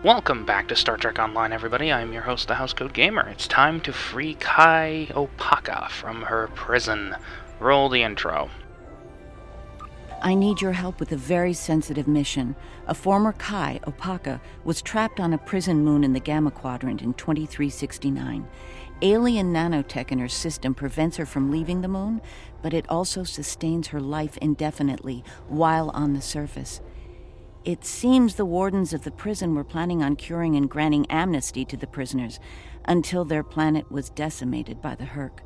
Welcome back to Star Trek Online, everybody. I'm your host, the Housecoat Gamer. It's time to free Kai Opaka from her prison. Roll the intro. I need your help with a very sensitive mission. A former Kai, Opaka, was trapped on a prison moon in the Gamma Quadrant in 2369. Alien nanotech in her system prevents her from leaving the moon, but it also sustains her life indefinitely while on the surface. It seems the wardens of the prison were planning on curing and granting amnesty to the prisoners until their planet was decimated by the Herc.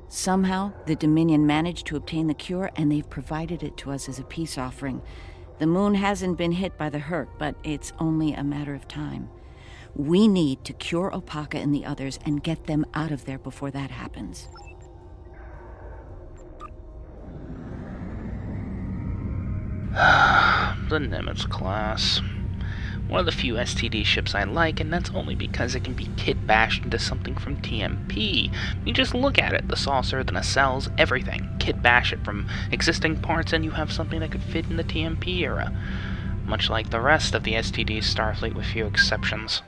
Somehow, the Dominion managed to obtain the cure, and they've provided it to us as a peace offering. The moon hasn't been hit by the Herc, but it's only a matter of time. We need to cure Opaka and the others and get them out of there before that happens. The Nimitz class. One of the few STD ships I like, and that's only because it can be kit-bashed into something from TMP. You just look at it, the saucer, the nacelles, everything. Kit-bash it from existing parts, and you have something that could fit in the TMP era. Much like the rest of the STD Starfleet, with few exceptions.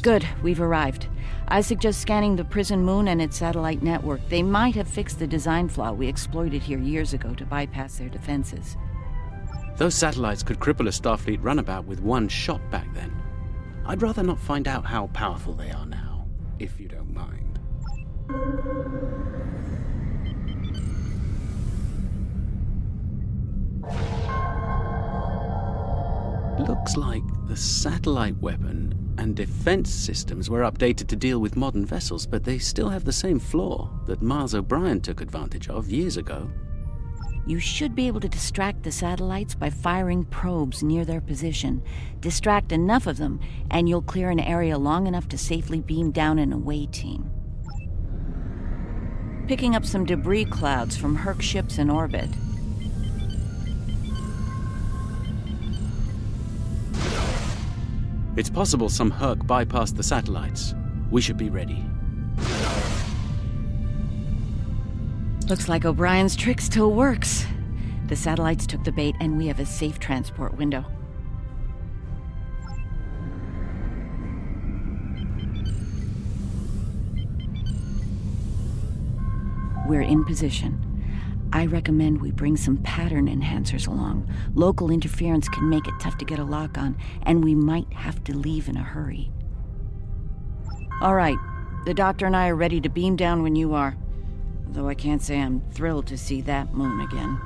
Good, we've arrived. I suggest scanning the prison moon and its satellite network. They might have fixed the design flaw we exploited here years ago to bypass their defenses. Those satellites could cripple a Starfleet runabout with one shot back then. I'd rather not find out how powerful they are now, if you don't mind. Looks like the satellite weapon and defense systems were updated to deal with modern vessels, but they still have the same flaw that Miles O'Brien took advantage of years ago. You should be able to distract the satellites by firing probes near their position. Distract enough of them, and you'll clear an area long enough to safely beam down an away team. Picking up some debris clouds from Herc ships in orbit. It's possible some Herc bypassed the satellites. We should be ready. Looks like O'Brien's trick still works. The satellites took the bait, and we have a safe transport window. We're in position. I recommend we bring some pattern enhancers along. Local interference can make it tough to get a lock on, and we might have to leave in a hurry. All right, the doctor and I are ready to beam down when you are. Though I can't say I'm thrilled to see that moon again.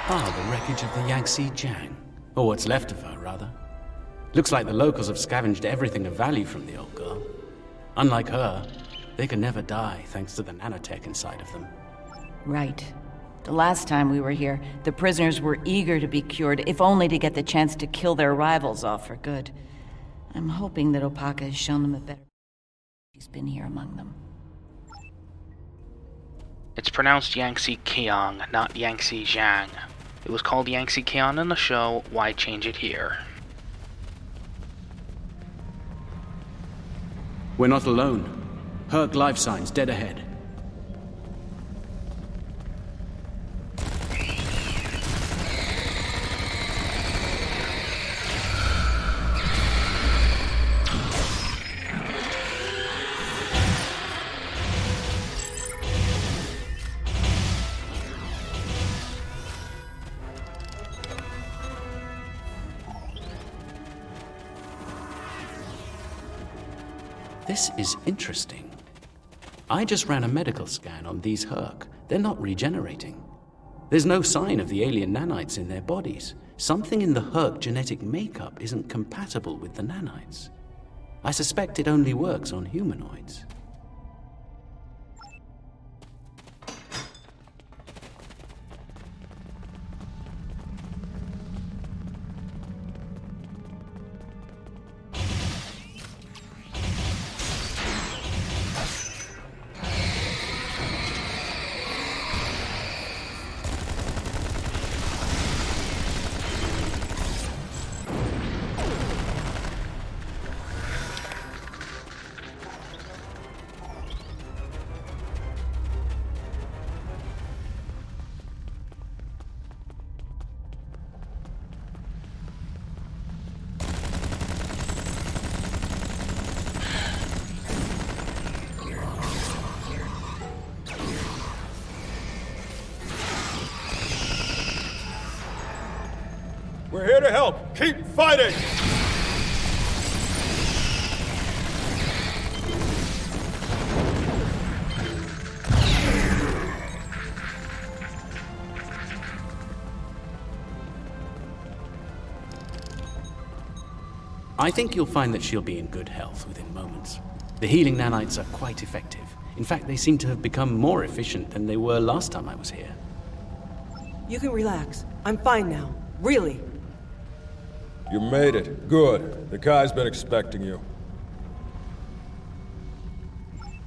The wreckage of the Yangtze Jiang. Or what's left of her, rather. Looks like the locals have scavenged everything of value from the old girl. Unlike her, they can never die thanks to the nanotech inside of them. Right. The last time we were here, the prisoners were eager to be cured, if only to get the chance to kill their rivals off for good. I'm hoping that Opaka has shown them a better... She's been here among them. It's pronounced Yangtze Kiang, not Yangtze Jiang. It was called Yangtze Kiang in the show, why change it here? We're not alone. Herc life signs dead ahead. This is interesting. I just ran a medical scan on these Herc. They're not regenerating. There's no sign of the alien nanites in their bodies. Something in the Herc genetic makeup isn't compatible with the nanites. I suspect it only works on humanoids. We're here to help. Keep fighting! I think you'll find that she'll be in good health within moments. The healing nanites are quite effective. In fact, they seem to have become more efficient than they were last time I was here. You can relax. I'm fine now. Really. You made it. Good. The Kai's been expecting you.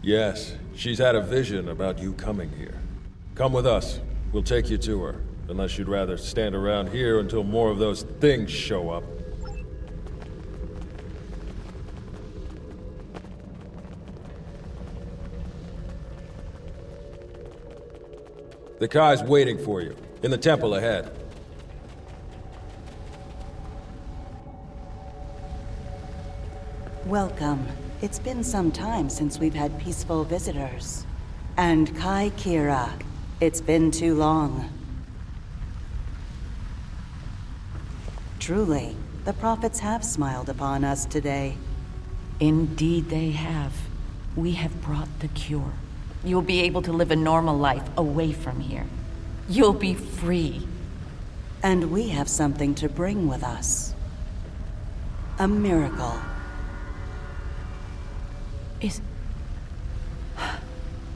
Yes, she's had a vision about you coming here. Come with us. We'll take you to her. Unless you'd rather stand around here until more of those things show up. The Kai's waiting for you, in the temple ahead. Welcome. It's been some time since we've had peaceful visitors. And Kai Kira, it's been too long. Truly, the prophets have smiled upon us today. Indeed they have. We have brought the cure. You'll be able to live a normal life away from here. You'll be free. And we have something to bring with us. A miracle.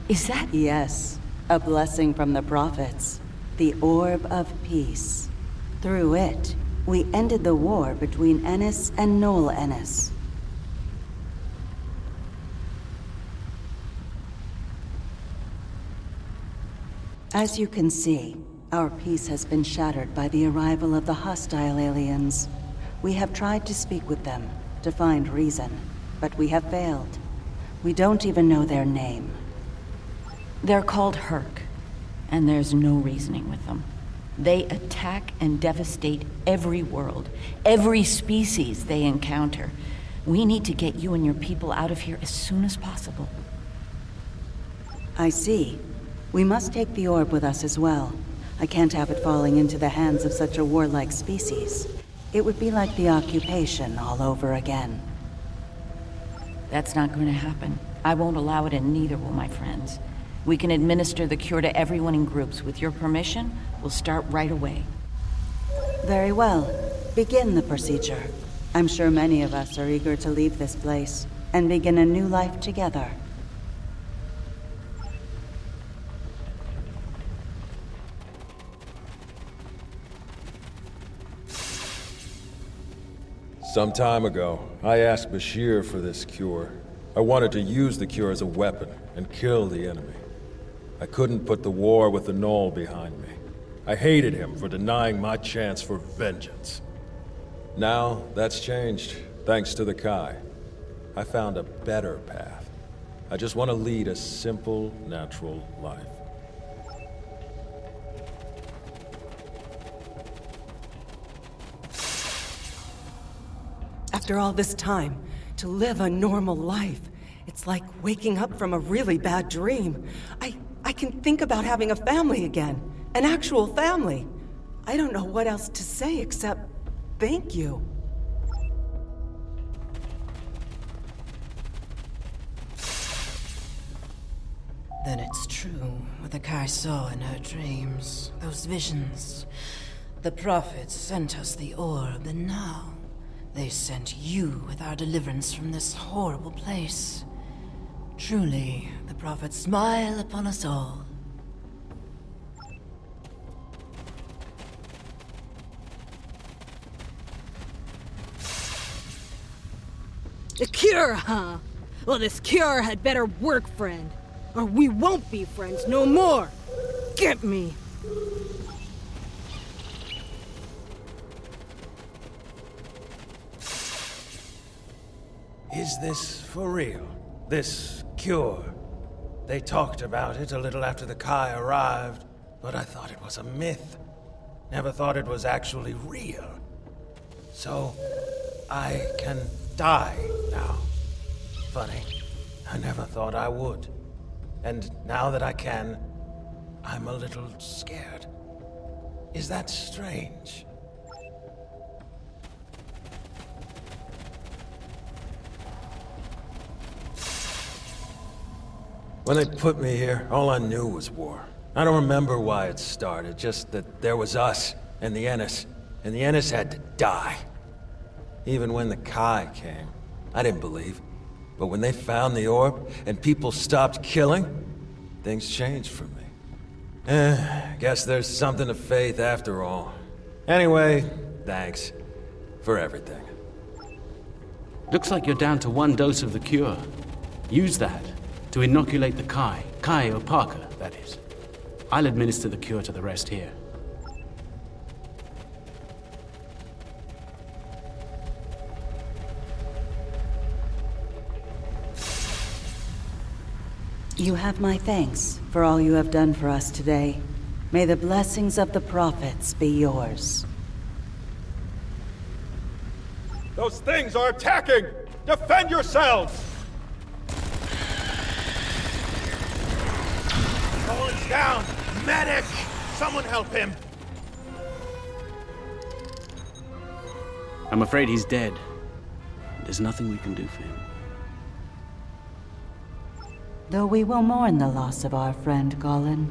Is that? Yes, a blessing from the prophets. The Orb of Peace. Through it, we ended the war between Ennis and Noel Ennis. As you can see, our peace has been shattered by the arrival of the hostile aliens. We have tried to speak with them, to find reason, but we have failed. We don't even know their name. They're called Herc, and there's no reasoning with them. They attack and devastate every world, every species they encounter. We need to get you and your people out of here as soon as possible. I see. We must take the orb with us as well. I can't have it falling into the hands of such a warlike species. It would be like the occupation all over again. That's not going to happen. I won't allow it, and neither will my friends. We can administer the cure to everyone in groups. With your permission, we'll start right away. Very well. Begin the procedure. I'm sure many of us are eager to leave this place and begin a new life together. Some time ago, I asked Bashir for this cure. I wanted to use the cure as a weapon and kill the enemy. I couldn't put the war with the Knoll behind me. I hated him for denying my chance for vengeance. Now, that's changed, thanks to the Kai. I found a better path. I just want to lead a simple, natural life. After all this time, to live a normal life, it's like waking up from a really bad dream. I can think about having a family again. An actual family. I don't know what else to say except thank you. Then it's true what the Kai saw in her dreams. Those visions. The prophets sent us the orb, and now they sent you with our deliverance from this horrible place. Truly, the prophets smile upon us all. The cure, huh? Well, this cure had better work, friend. Or we won't be friends no more. Get me. Is this for real? This cure? They talked about it a little after the Kai arrived, but I thought it was a myth. Never thought it was actually real. So, I can die now. Funny, I never thought I would. And now that I can, I'm a little scared. Is that strange? When they put me here, all I knew was war. I don't remember why it started, just that there was us, and the Ennis had to die. Even when the Kai came, I didn't believe. But when they found the orb, and people stopped killing, things changed for me. Guess there's something to faith after all. Anyway, thanks for everything. Looks like you're down to 1 dose of the cure. Use that to inoculate the Kai Opaka, that is. I'll administer the cure to the rest here. You have my thanks for all you have done for us today. May the blessings of the prophets be yours. Those things are attacking! Defend yourselves! Colin's down! Medic! Someone help him! I'm afraid he's dead. There's nothing we can do for him. Though we will mourn the loss of our friend Colin,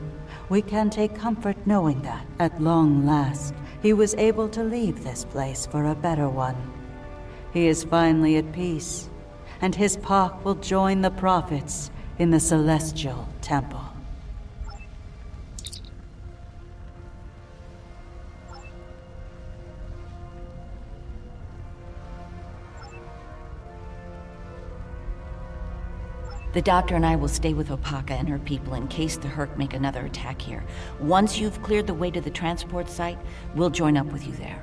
we can take comfort knowing that, at long last, he was able to leave this place for a better one. He is finally at peace, and his Pak will join the prophets in the Celestial Temple. The doctor and I will stay with Opaka and her people in case the Herc make another attack here. Once you've cleared the way to the transport site, we'll join up with you there.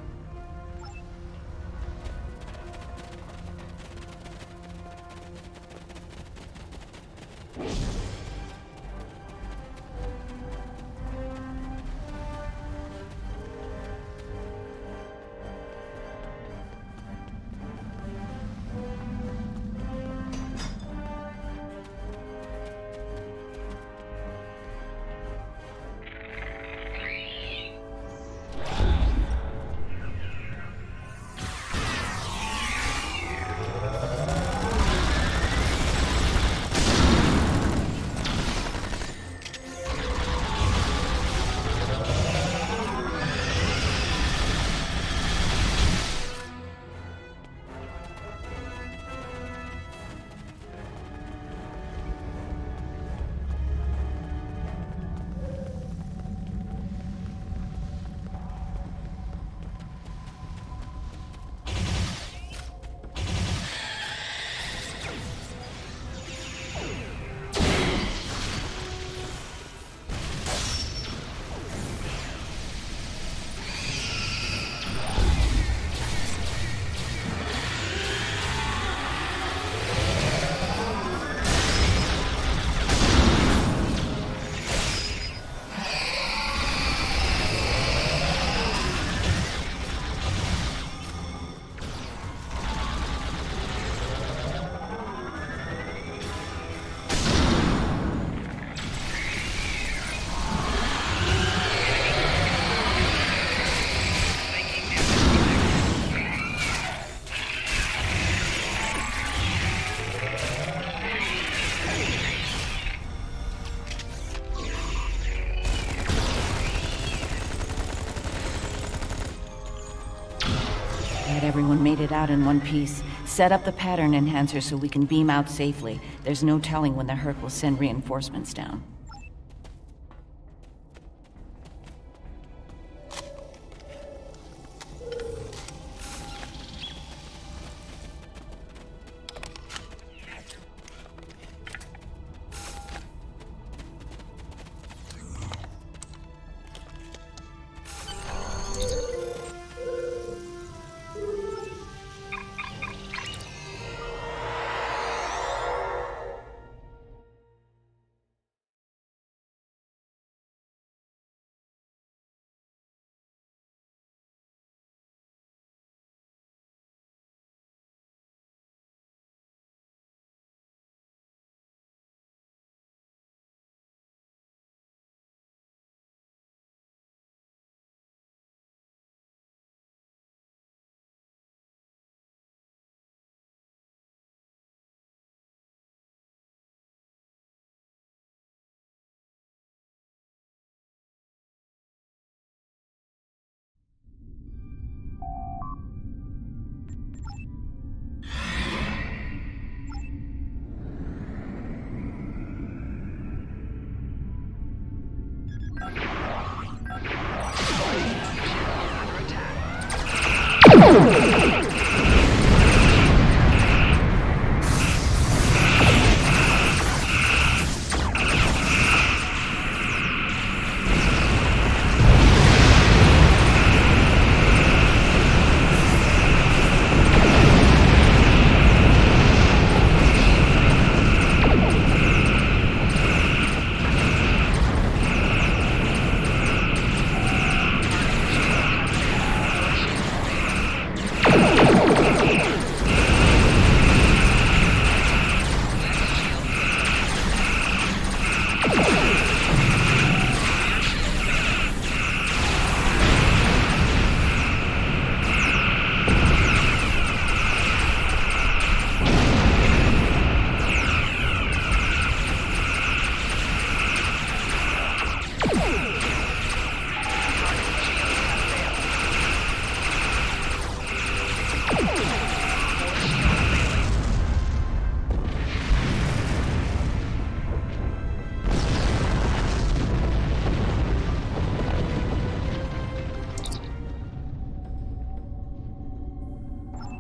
Everyone made it out in one piece. Set up the pattern enhancer so we can beam out safely. There's no telling when the Herc will send reinforcements down.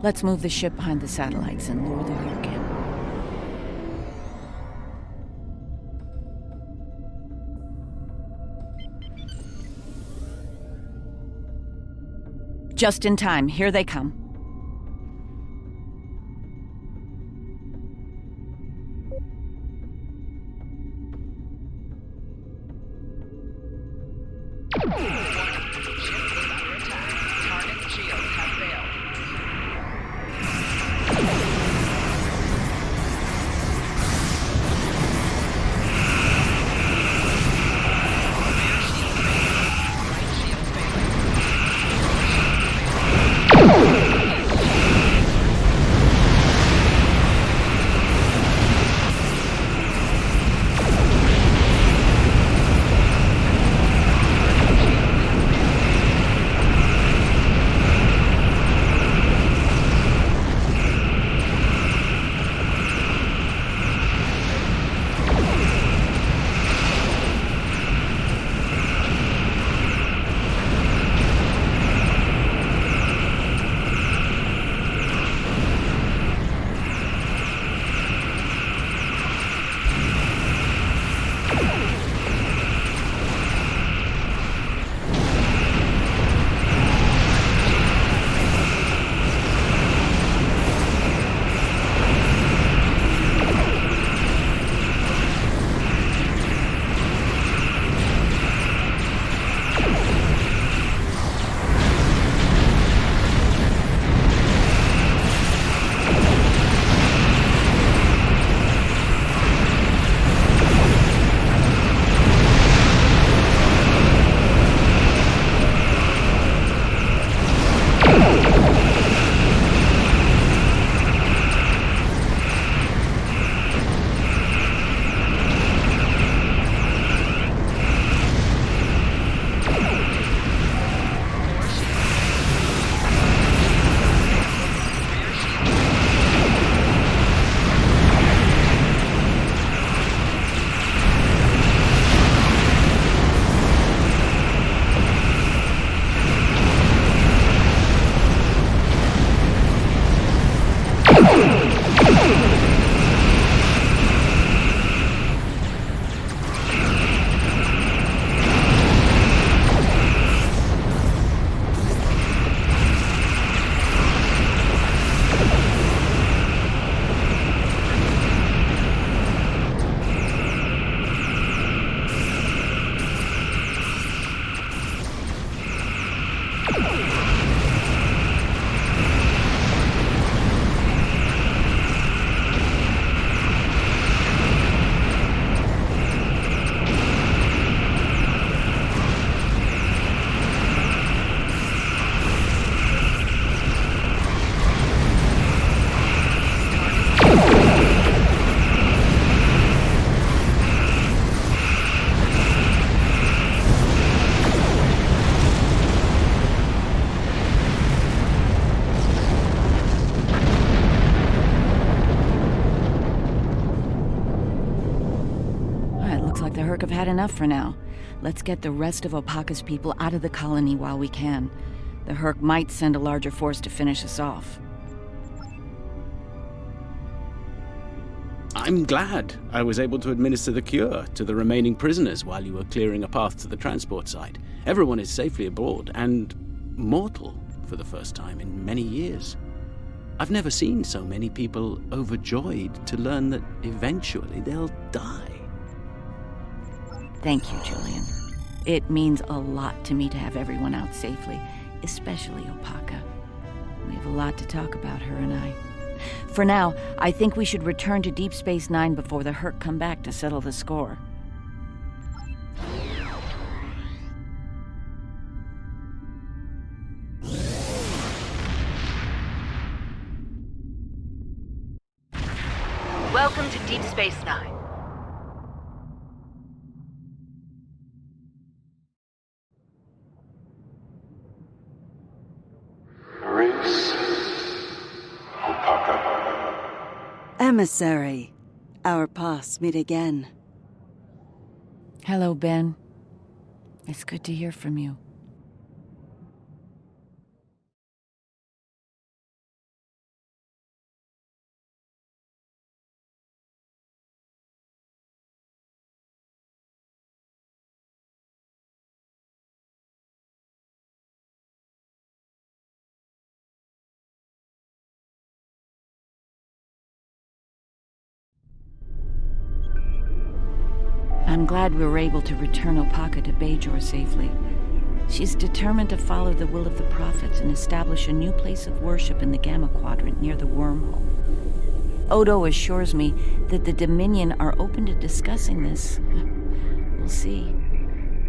Let's move the ship behind the satellites and lure the Hurk in. Just in time. Here they come. The Hurk have had enough for now. Let's get the rest of Opaka's people out of the colony while we can. The Herc might send a larger force to finish us off. I'm glad I was able to administer the cure to the remaining prisoners while you were clearing a path to the transport site. Everyone is safely aboard and mortal for the first time in many years. I've never seen so many people overjoyed to learn that eventually they'll die. Thank you, Julian. It means a lot to me to have everyone out safely, especially Opaka. We have a lot to talk about, her and I. For now, I think we should return to Deep Space Nine before the Herc come back to settle the score. Welcome to Deep Space Nine. Emissary, our paths meet again. Hello, Ben. It's good to hear from you. I'm glad we were able to return Opaka to Bajor safely. She's determined to follow the will of the prophets and establish a new place of worship in the Gamma Quadrant near the wormhole. Odo assures me that the Dominion are open to discussing this. We'll see.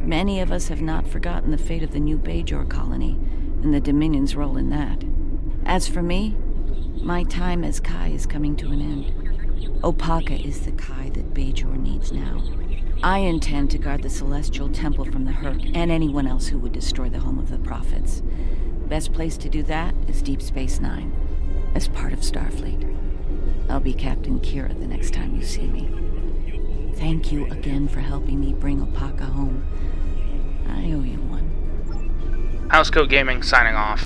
Many of us have not forgotten the fate of the new Bajor colony and the Dominion's role in that. As for me, my time as Kai is coming to an end. Opaka is the Kai that Bajor needs now. I intend to guard the Celestial Temple from the Herc and anyone else who would destroy the home of the Prophets. Best place to do that is Deep Space Nine, as part of Starfleet. I'll be Captain Kira the next time you see me. Thank you again for helping me bring Opaka home. I owe you one. Housecoat Gaming signing off.